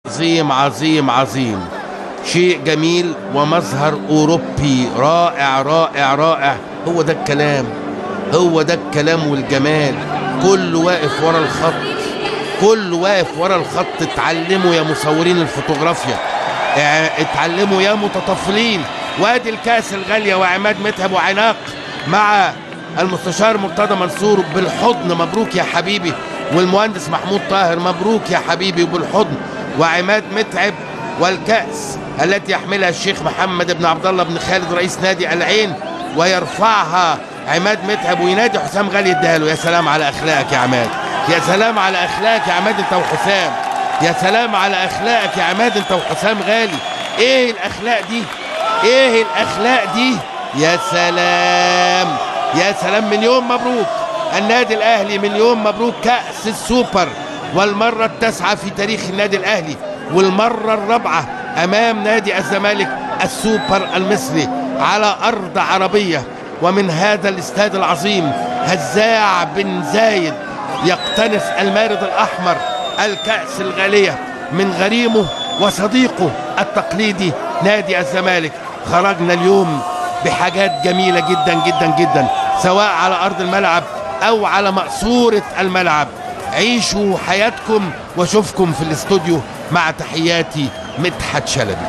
عظيم عظيم عظيم، شيء جميل ومظهر أوروبي رائع رائع رائع. هو ده الكلام، هو ده الكلام والجمال. كله واقف ورا الخط، كله واقف ورا الخط. اتعلموا يا مصورين الفوتوغرافيا، اتعلموا يا متطفلين. وادي الكأس الغالية وعماد متعب وعناق مع المستشار مرتضى منصور بالحضن. مبروك يا حبيبي. والمهندس محمود طاهر مبروك يا حبيبي وبالحضن. وعماد متعب والكأس التي يحملها الشيخ محمد بن عبد الله بن خالد رئيس نادي العين، ويرفعها عماد متعب وينادي حسام غالي يديها له. يا سلام على اخلاقك يا عماد، يا سلام على اخلاقك يا عماد انت وحسام، يا سلام على اخلاقك يا عماد انت وحسام غالي. ايه الاخلاق دي، ايه الاخلاق دي، يا سلام يا سلام. مليون مبروك النادي الاهلي، مليون مبروك كأس السوبر، والمرة التاسعة في تاريخ النادي الاهلي، والمرة الرابعة امام نادي الزمالك السوبر المصري على ارض عربية. ومن هذا الاستاد العظيم هزاع بن زايد يقتنص المارد الاحمر الكأس الغالية من غريمه وصديقه التقليدي نادي الزمالك. خرجنا اليوم بحاجات جميلة جدا جدا جدا، سواء على ارض الملعب او على مقصورة الملعب. عيشوا حياتكم واشوفكم في الاستوديو، مع تحياتي مدحت شلبي.